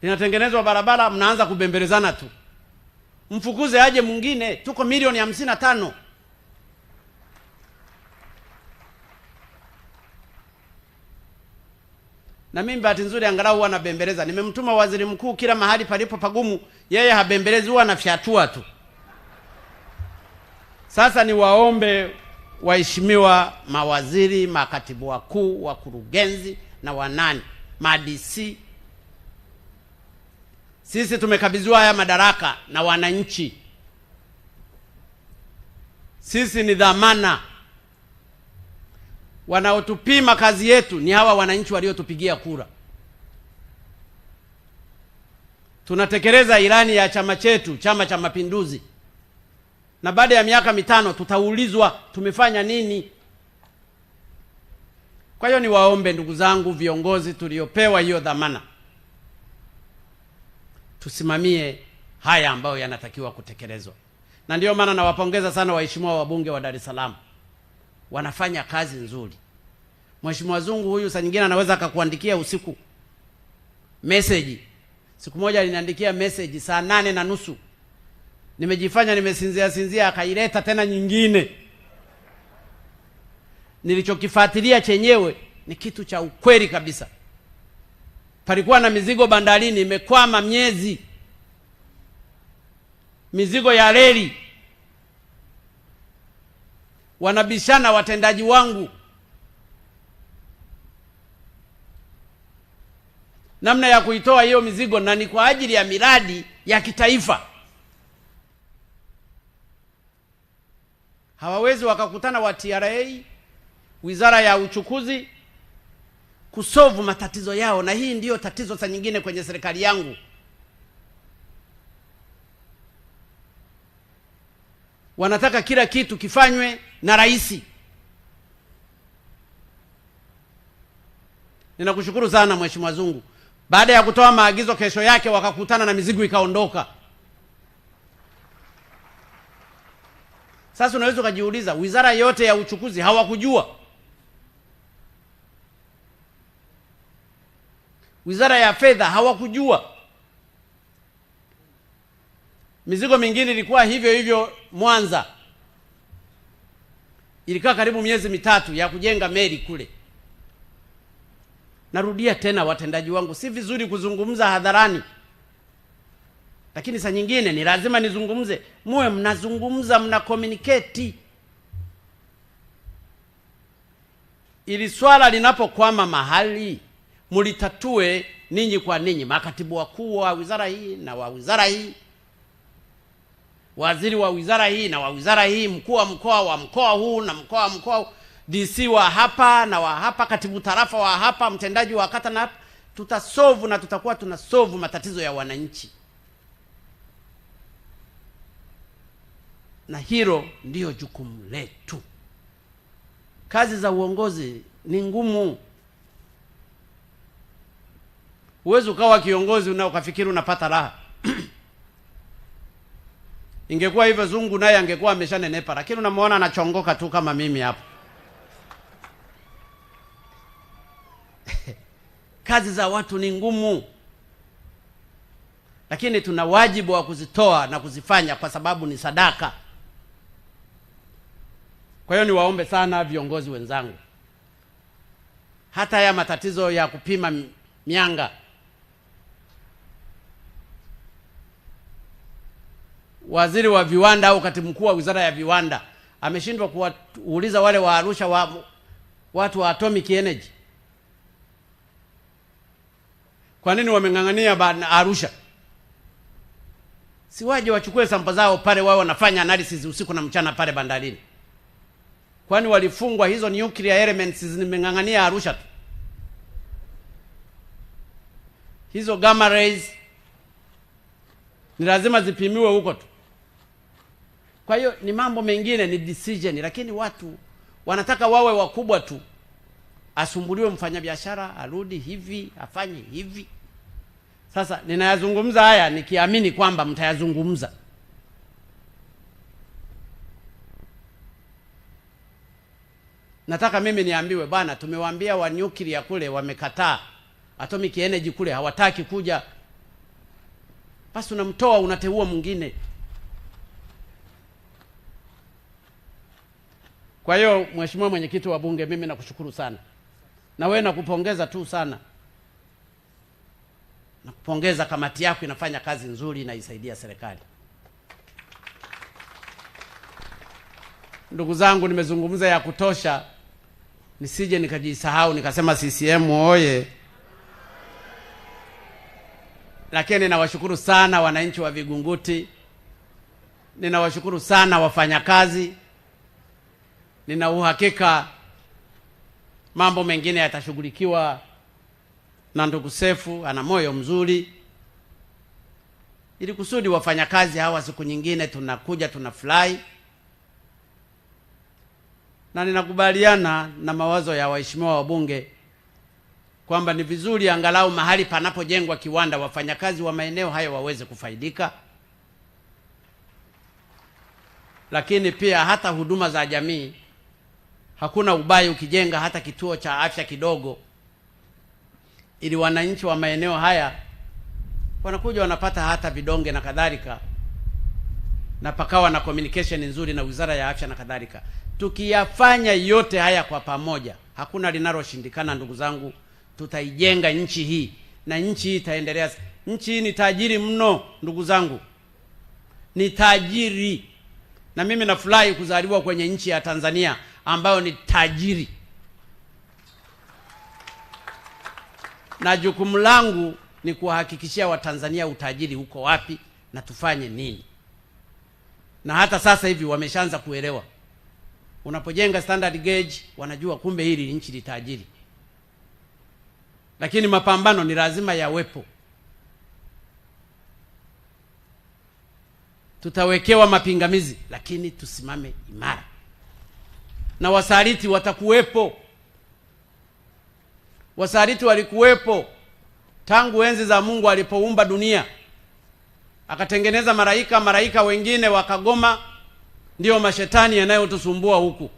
Inatengenezwa barabara, mnaanza kubembelezana tu. Mfukuze aje mwingine, tuko milioni 55. Na mimi bahati nzuri angalau huwa nabembeleza. Nimemtuma waziri mkuu kila mahali palipo pagumu, yeye habembelezi, huwa anafyatua tu. Sasa ni waombe waheshimiwa mawaziri, makatibu wakuu, wakurugenzi na wanani, ma-DC. Sisi tumekabidhiwa haya madaraka na wananchi. Sisi ni dhamana. Wanaotupima kazi yetu ni hawa wananchi waliotupigia kura. Tunatekeleza ilani ya chama chetu, Chama cha Mapinduzi. Na baada ya miaka 5 tutaulizwa tumefanya nini. Kwa hiyo niwaombe ndugu zangu viongozi tuliopewa hiyo dhamana, tusimamie haya ambayo yanatakiwa kutekelezwa. Na ndio maana nawapongeza sana waheshimiwa wabunge wa Dar es Salaam. Wanafanya kazi nzuri. Mheshimiwa Zungu huyu saa nyingine anaweza akakuandikia usiku message. Siku moja aliniandikia message saa 8:30. Nimejifanya nimesinzia, akaileta tena nyingine. Nilichokifuatilia chenyewe ni kitu cha ukweli kabisa. Palikuwa na mizigo bandarini imekwama miezi. Mizigo ya reli. Wanabishana watendaji wangu namna ya kuitoa hiyo mizigo, na ni kwa ajili ya miradi ya kitaifa. Hawawezi wakakutana wa TRA, Wizara ya Uchukuzi, kusolve matatizo yao. Na hii ndiyo tatizo saa nyingine kwenye serikali yangu. Wanataka kila kitu kifanywe na rais. Ninakushukuru sana Mheshimiwa Zungu. Baada ya kutoa maagizo, kesho yake wakakutana na mizigo ikaondoka. Sasa unaweza kujiuliza, wizara yote ya uchukuzi hawakujua? Wizara ya fedha hawakujua? Mizigo mingine ilikuwa hivyo hivyo. Mwanza ilikaa karibu miezi 3 ya kujenga meli kule. Narudia tena, watendaji wangu, si vizuri kuzungumza hadharani, lakini saa nyingine ni lazima nizungumze. Muwe mnazungumza, mna communicate. Ili swala linapokwama mahali, mulitatue ninyi kwa ninyi, makatibu wakuu wa wizara hii na wa wizara hii, waziri wa wizara hii na wa wizara hii, mkuu wa mkoa huu na mkoa wa mkoa, DC wa hapa na wa hapa, katibu tarafa wa hapa, mtendaji wa kata na hapa, tutasolve na tutakuwa tunasolve matatizo ya wananchi. Na hilo ndiyo jukumu letu. Kazi za uongozi ni ngumu. Huwezi ukawa kiongozi ukafikiri unapata raha. Ingekuwa hivyo Zungu naye angekuwa ameshanenepa, lakini unamwona anachongoka tu kama mimi hapa. Kazi za watu ni ngumu, lakini tuna wajibu wa kuzitoa na kuzifanya kwa sababu ni sadaka. Kwa hiyo niwaombe sana viongozi wenzangu, hata ya matatizo ya kupima mianga, waziri wa viwanda au katibu mkuu wa wizara ya viwanda ameshindwa kuuliza wale wa Arusha watu wa atomic energy, kwa nini wameng'ang'ania Arusha? Si waje wachukue sampa zao pale, wao wanafanya analysis usiku na mchana pale bandarini. Kwani walifungwa hizo nuclear elements zimeng'ang'ania Arusha tu? Hizo gamma rays ni lazima zipimiwe huko tu. Kwa hiyo ni mambo mengine, ni decision, lakini watu wanataka wawe wakubwa tu. Asumbuliwe mfanyabiashara, arudi hivi, afanye hivi. Sasa ninayazungumza haya nikiamini kwamba mtayazungumza. Nataka mimi niambiwe, bana, tumewaambia wa nuclear kule wamekataa, atomic energy kule hawataki kuja. Basi unamtoa, unateua mwingine. Kwa hiyo Mheshimiwa Mwenyekiti wa Bunge, mimi nakushukuru sana. Na wewe nakupongeza tu sana. Nakupongeza, kamati yako inafanya kazi nzuri na isaidia serikali. Ndugu zangu, nimezungumza ya kutosha, nisije nikajisahau nikasema CCM oye. Lakini ninawashukuru sana wananchi wa Vingunguti. Ninawashukuru sana wafanyakazi. Nina uhakika mambo mengine yatashughulikiwa na ndugu Sefu, ana moyo mzuri. Ili kusudi wafanyakazi hawa siku nyingine tunakuja tunafurahi. Na ninakubaliana na mawazo ya waheshimiwa wabunge kwamba ni vizuri angalau mahali panapojengwa kiwanda wafanyakazi wa maeneo hayo waweze kufaidika. Lakini pia hata huduma za jamii, hakuna ubaya ukijenga hata kituo cha afya kidogo, ili wananchi wa maeneo haya wanakuja wanapata hata vidonge na kadhalika, na pakawa na communication nzuri na Wizara ya Afya na kadhalika. Tukiyafanya yote haya kwa pamoja, hakuna linaloshindikana ndugu zangu. Tutaijenga nchi hii na nchi hii itaendelea. Nchi hii ni tajiri mno ndugu zangu, ni tajiri. Na mimi nafurahi kuzaliwa kwenye nchi ya Tanzania ambayo ni tajiri. Na jukumu langu ni kuhakikishia Watanzania utajiri uko wapi na tufanye nini. Na hata sasa hivi wameshaanza kuelewa. Unapojenga standard gauge wanajua kumbe hili nchi ni tajiri. Lakini mapambano ni lazima yawepo. Tutawekewa mapingamizi, lakini tusimame imara. Na wasaliti watakuwepo. Wasaliti walikuwepo tangu enzi za Mungu alipoumba dunia. Akatengeneza malaika wengine wakagoma, ndio mashetani yanayotusumbua huku.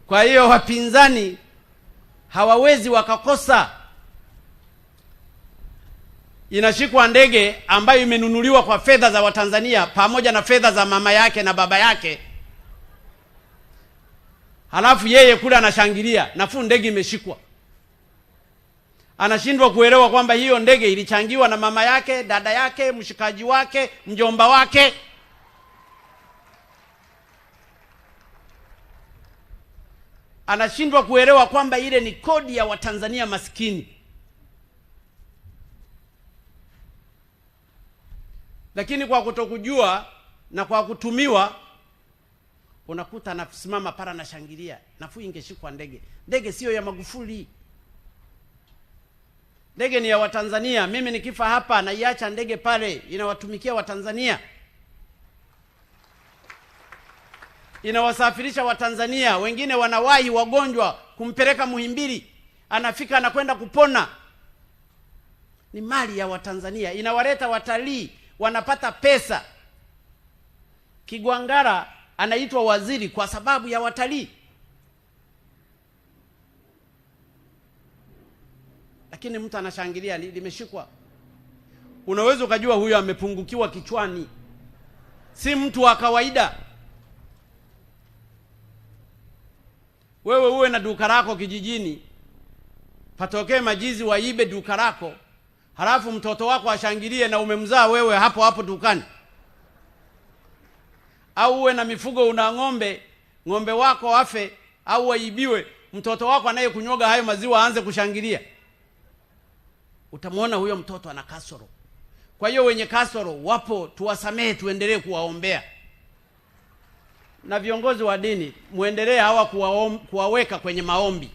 Kwa hiyo wapinzani hawawezi wakakosa. Inashikwa ndege ambayo imenunuliwa kwa fedha za Watanzania pamoja na fedha za mama yake na baba yake. Halafu yeye kule anashangilia, nafuu ndege imeshikwa. Anashindwa kuelewa kwamba hiyo ndege ilichangiwa na mama yake, dada yake, mshikaji wake, mjomba wake. Anashindwa kuelewa kwamba ile ni kodi ya Watanzania maskini. Lakini kwa kutokujua na kwa kutumiwa, unakuta anasimama para na shangilia, nafuu ingeshikwa ndege. Ndege sio ya Magufuli. Ndege ni ya Watanzania. Mimi nikifa hapa na iacha ndege pale, inawatumikia Watanzania. Inawasafirisha Watanzania. Wengine wanawahi wagonjwa kumpeleka Muhimbili, anafika anakwenda kupona. Ni mali ya Watanzania. Inawaleta watalii, wanapata pesa. Kigwangara anaitwa waziri kwa sababu ya watalii. Lakini mtu anashangilia limeshikwa. Unaweza ukajua huyo amepungukiwa kichwani, si mtu wa kawaida. Wewe uwe na duka lako kijijini, patokee majizi waibe duka lako, halafu mtoto wako ashangilie na umemzaa wewe hapo hapo dukani. Au uwe na mifugo, una ng'ombe wako afe au waibiwe, mtoto wako anayekunyoga hayo maziwa aanze kushangilia. Utamwona huyo mtoto ana kasoro. Kwa hiyo wenye kasoro wapo, tuwasamehe, tuendelee kuwaombea. Na viongozi wa dini, muendelee hawa kuwaweka kwenye maombi.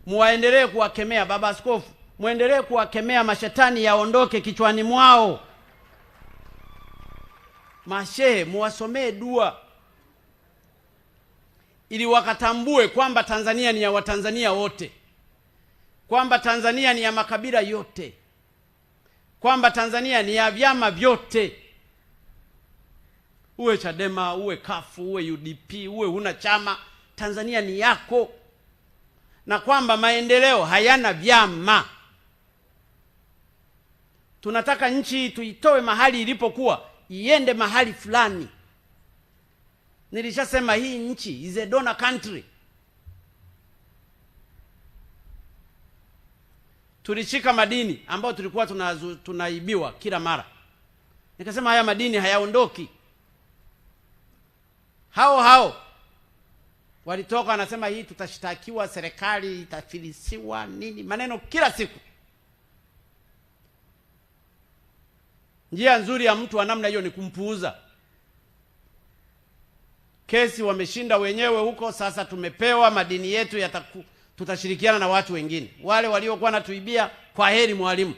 Muendelee kuwakemea. Baba Askofu, muendelee kuwakemea mashetani yaondoke kichwani mwao. Mashehe, muwasomee dua ili wakatambue kwamba Tanzania ni ya Watanzania wote, kwamba Tanzania ni ya makabila yote, kwamba Tanzania ni ya vyama vyote. Uwe Chadema, uwe Kafu, uwe UDP, uwe huna chama, Tanzania ni yako. Na kwamba maendeleo hayana vyama. Tunataka nchi tuitoe mahali ilipokuwa, iende mahali fulani. Nilishasema hii nchi is a donor country. Tulishika madini ambayo tulikuwa tunaibiwa kila mara. Nikasema haya madini hayaondoki. Hao walitoka wanasema hii tutashtakiwa, serikali itafilisiwa nini, maneno kila siku. Njia nzuri ya mtu wa namna hiyo ni kumpuuza. Kesi wameshinda wenyewe huko, sasa tumepewa madini yetu, tutashirikiana na watu wengine. Wale waliokuwa natuibia, kwa heri mwalimu.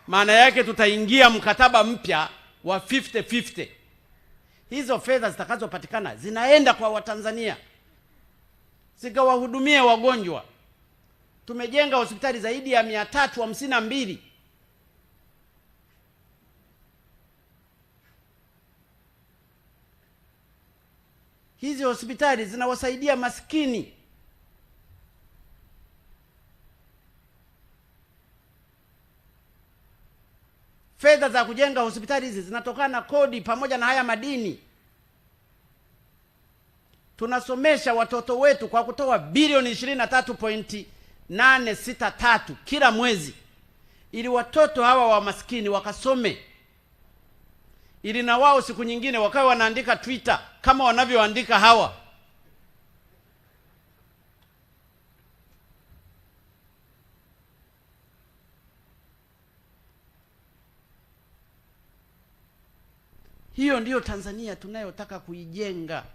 Maana yake tutaingia mkataba mpya wa 50-50. Hizo fedha zitakazopatikana zinaenda kwa Watanzania, zikawahudumie wagonjwa. Tumejenga hospitali zaidi ya 352. Hizi hospitali zinawasaidia maskini. Fedha za kujenga hospitali hizi zinatokana na kodi pamoja na haya madini. Tunasomesha watoto wetu kwa kutoa bilioni 23.863 kila mwezi, ili watoto hawa wa maskini wakasome, ili na wao siku nyingine wakawa wanaandika Twitter kama wanavyoandika hawa. Hiyo ndiyo Tanzania tunayotaka kuijenga.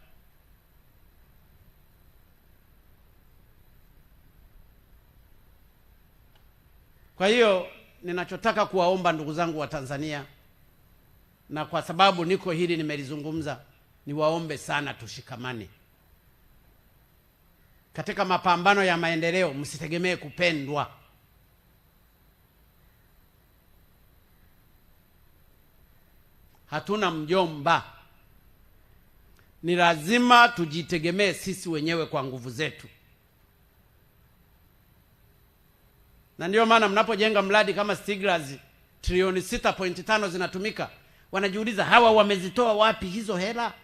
Kwa hiyo ninachotaka kuwaomba ndugu zangu wa Tanzania, na kwa sababu niko hili nimelizungumza, niwaombe sana tushikamane. Katika mapambano ya maendeleo msitegemee kupendwa. Hatuna mjomba. Ni lazima tujitegemee sisi wenyewe kwa nguvu zetu. Na ndio maana mnapojenga mradi kama Stiegler's, trilioni 6.5 zinatumika, wanajiuliza hawa wamezitoa wapi hizo hela?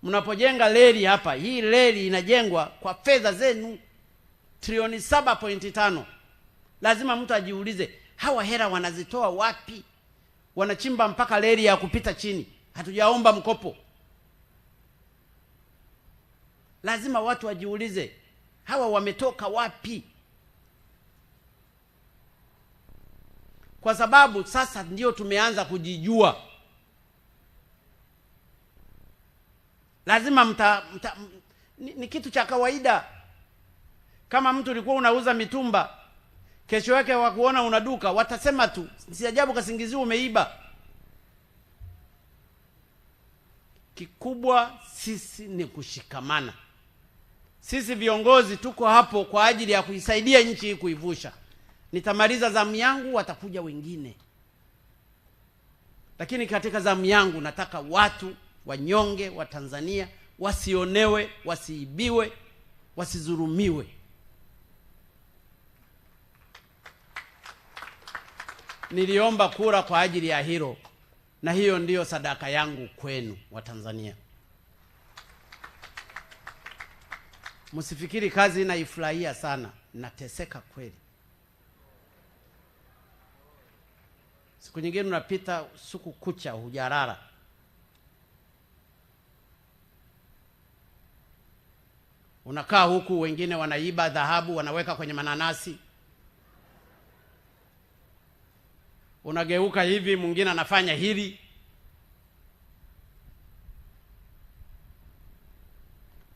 Mnapojenga reli hapa, hii reli inajengwa kwa fedha zenu, trilioni 7.5. Lazima mtu ajiulize hawa hela wanazitoa wapi? Wanachimba mpaka reli ya kupita chini, hatujaomba mkopo. Lazima watu wajiulize hawa wametoka wapi? kwa sababu sasa ndio tumeanza kujijua. Lazima ni kitu cha kawaida. Kama mtu ulikuwa unauza mitumba, kesho yake wakuona una duka, watasema tu, si ajabu kasingiziwa umeiba. Kikubwa sisi ni kushikamana. Sisi viongozi tuko hapo kwa ajili ya kuisaidia nchi hii kuivusha. Nitamaliza zamu yangu, watakuja wengine. Lakini katika zamu yangu nataka watu wanyonge wa Tanzania wasionewe, wasiibiwe, wasizurumiwe. Niliomba kura kwa ajili ya hilo, na hiyo ndiyo sadaka yangu kwenu wa Tanzania. Msifikiri kazi naifurahia sana, nateseka kweli. Siku nyingine unapita siku kucha hujarara. Unakaa huku, wengine wanaiba dhahabu wanaweka kwenye mananasi. Unageuka hivi, mwingine anafanya hili.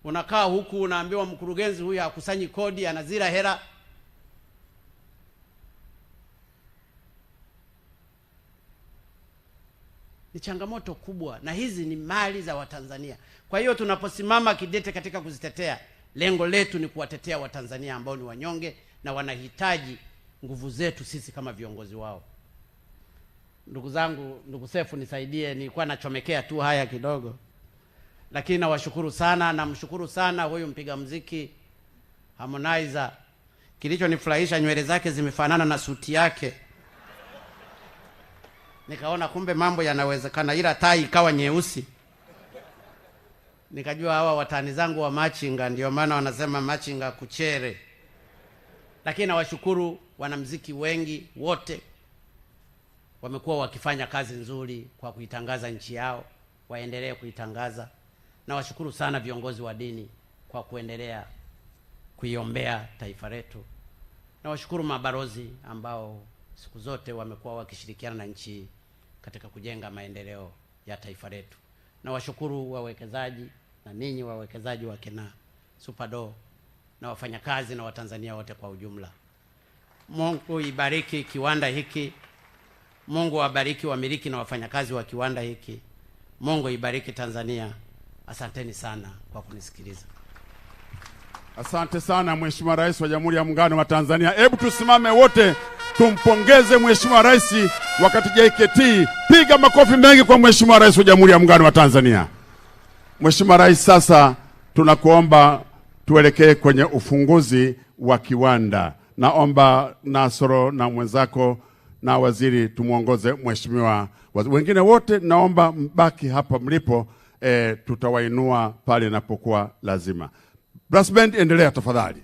Unakaa huku unaambiwa mkurugenzi huyu hakusanyi kodi, anazira hela. Ni changamoto kubwa, na hizi ni mali za Watanzania. Kwa hiyo tunaposimama kidete katika kuzitetea, lengo letu ni kuwatetea Watanzania ambao ni wanyonge na wanahitaji nguvu zetu sisi kama viongozi wao. Ndugu zangu, ndugu Sefu nisaidie, nilikuwa nachomekea tu haya kidogo. Lakini nawashukuru sana, namshukuru sana huyu mpiga muziki Harmonize. Kilichonifurahisha, nywele zake zimefanana na suti yake. Nikaona kumbe mambo yanawezekana, ila tai ikawa nyeusi. Nikajua hawa watani zangu wa machinga, ndio maana wanasema machinga kuchere. Lakini nawashukuru wanamuziki wengi wote, wamekuwa wakifanya kazi nzuri kwa kuitangaza nchi yao, waendelee kuitangaza. Nawashukuru sana viongozi wa dini kwa kuendelea kuiombea taifa letu. Nawashukuru mabalozi ambao siku zote wamekuwa wakishirikiana na nchi katika kujenga maendeleo ya taifa letu. Nawashukuru wawekezaji na ninyi wawekezaji wa kina Superdor na wafanyakazi na Watanzania wote kwa ujumla. Mungu ibariki kiwanda hiki. Mungu awabariki wamiliki na wafanyakazi wa kiwanda hiki. Mungu ibariki Tanzania. Asanteni sana kwa kunisikiliza. Asante sana Mheshimiwa Rais wa Jamhuri ya Muungano wa Tanzania. Hebu tusimame wote tumpongeze Mheshimiwa Rais wakati JKT. Piga makofi mengi kwa Mheshimiwa Rais wa Jamhuri ya Muungano wa Tanzania. Mheshimiwa Rais, sasa tunakuomba tuelekee kwenye ufunguzi wa kiwanda. Naomba Nasoro na mwenzako na waziri tumuongoze Mheshimiwa waziri. Wengine wote naomba mbaki hapa mlipo, tutawainua pale inapokuwa lazima. Brass band, endelea tafadhali.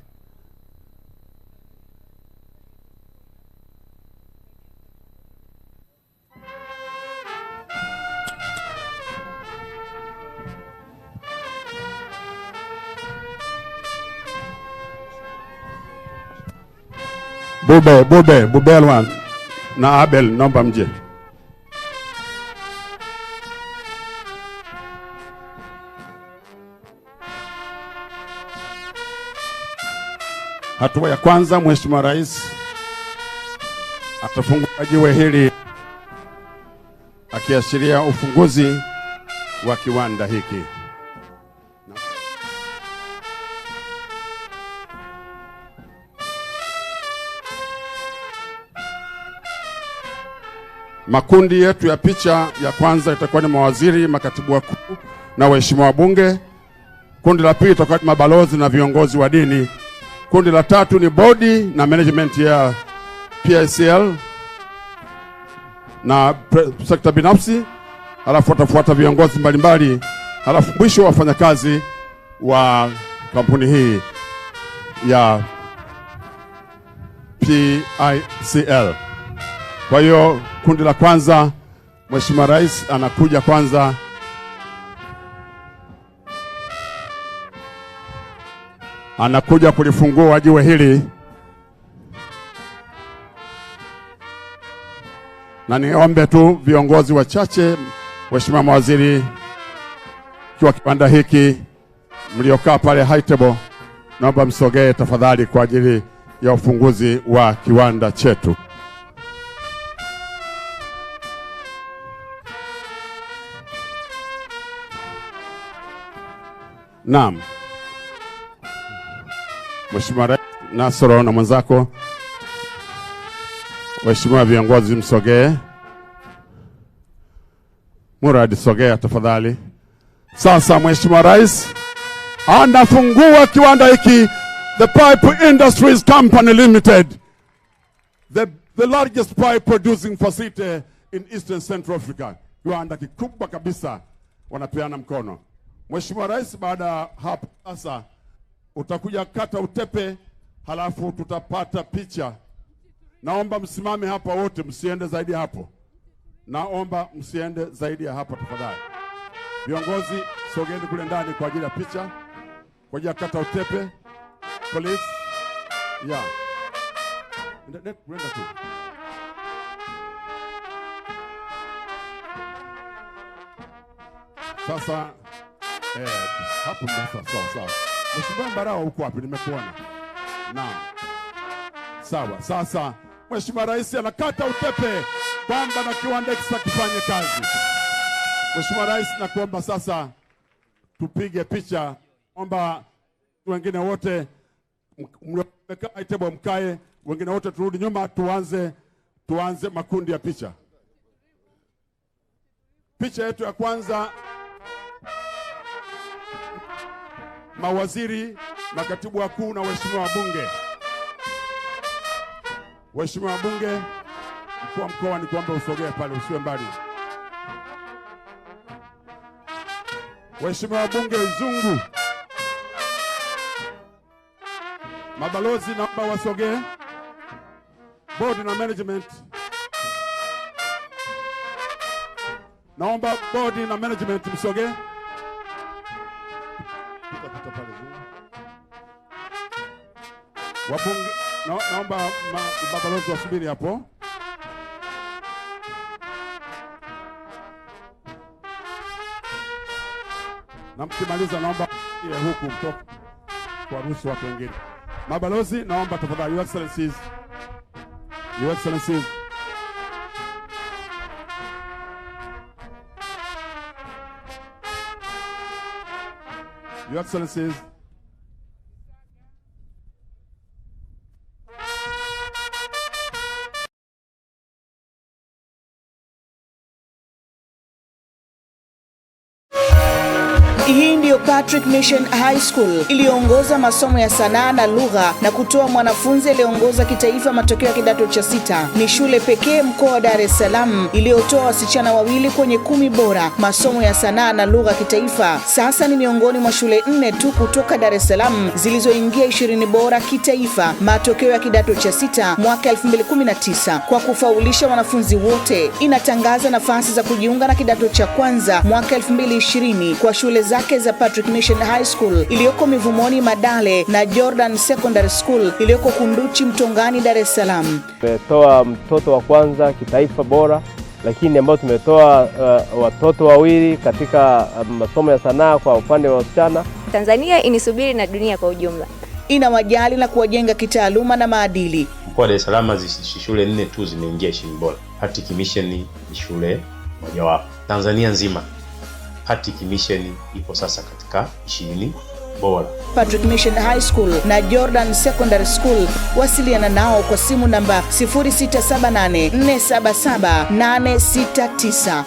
Bube Alwan na Abel, naomba mje. Hatua ya kwanza, Mheshimiwa Rais atafungua jiwe hili akiashiria ufunguzi wa kiwanda hiki. Makundi yetu ya picha ya kwanza itakuwa ni mawaziri, makatibu wakuu na waheshimiwa wabunge. Kundi la pili itakuwa ni mabalozi na viongozi wa dini. Kundi la tatu ni bodi na management ya PICL na sekta binafsi. Halafu watafuata viongozi mbalimbali. Halafu mwisho wafanyakazi wa kampuni hii ya PICL. Kwa hiyo kundi la kwanza, Mheshimiwa Rais anakuja kwanza. Anakuja kulifungua jiwe hili. Na niombe tu viongozi wachache, Mheshimiwa mawaziri, kwa kiwanda hiki mliokaa pale high table, naomba msogee tafadhali kwa ajili ya ufunguzi wa kiwanda chetu. Naam. Mheshimiwa Rais Nasoro na mwenzako, Mheshimiwa viongozi msogee. Murad, sogea tafadhali. Sasa Mheshimiwa Rais anafungua kiwanda hiki, The Pipe Industries Company Limited, the largest pipe producing facility in Eastern Central Africa. Kiwanda kikubwa kabisa, wanapeana mkono. Mheshimiwa Rais, baada hapo sasa utakuja kata utepe, halafu tutapata picha. Naomba msimame hapa wote, msiende zaidi hapo. Naomba msiende zaidi ya hapa tafadhali. Viongozi, sogeni kule ndani kwa ajili ya picha. Kwa ajili ya kata utepe. Police. Yeah. Nenda tu. Sasa hapo ndio sawa. Mheshimiwa Mbarawa uko wapi? Nimekuona. Naam. Sawa. Sasa Mheshimiwa Rais anakata utepe kwamba na kiwanda kifanye kazi. Mheshimiwa Rais, nakuomba sasa tupige picha. Omba wengine wote mmekaa table mkae, wengine wote turudi nyuma, tuanze makundi ya picha. Picha yetu ya kwanza, mawaziri, makatibu wakuu na waheshimiwa wabunge. Waheshimiwa wabunge, mkuu wa mkoa ni kuomba usogee pale, usiwe mbali. Waheshimiwa wabunge Zungu, mabalozi naomba wasogee. Board na management, naomba board na management msogee. Pita pale Zungu. Wabunge naomba mabalozi wasubiri hapo. Na mkimaliza naomba huku mtoke kwa ruhusa watu wengine. Mabalozi naomba tafadhali, Your Excellencies. Your Excellencies. Your Excellencies. Hii ndiyo Patrick Mission High School iliyoongoza masomo ya sanaa na lugha na kutoa mwanafunzi aliyeongoza kitaifa matokeo ya kidato cha 6. Ni shule pekee mkoa wa Dar es Salaam iliyotoa wasichana 2 kwenye 10 bora masomo ya sanaa na lugha kitaifa. Sasa ni miongoni mwa shule 4 tu kutoka Dar es Salaam zilizoingia 20 bora kitaifa matokeo ya kidato cha 6 mwaka 2019. Kwa kufaulisha wanafunzi wote, inatangaza nafasi za kujiunga na kidato cha kwanza mwaka 2020 kwa shule zake za Patrick Mission High School iliyoko Mivumoni Madale na Jordan Secondary School iliyoko Kunduchi Mtongani Dar es Salaam. Tumetoa mtoto wa kwanza kitaifa bora, lakini ambao tumetoa watoto 2 katika masomo ya sanaa kwa upande wa wasichana. Tanzania inisubiri na dunia kwa ujumla. Inawajali na kuwajenga kitaaluma na maadili. Mkoa wa Dar es Salaam shule 4 tu zimeingia 20 bora. Patrick Mission ni shule mojawapo. Tanzania nzima Patrick Mission ipo sasa katika 20 bora. Patrick Mission High School na Jordan Secondary School, wasiliana nao kwa simu namba 0678 477 869.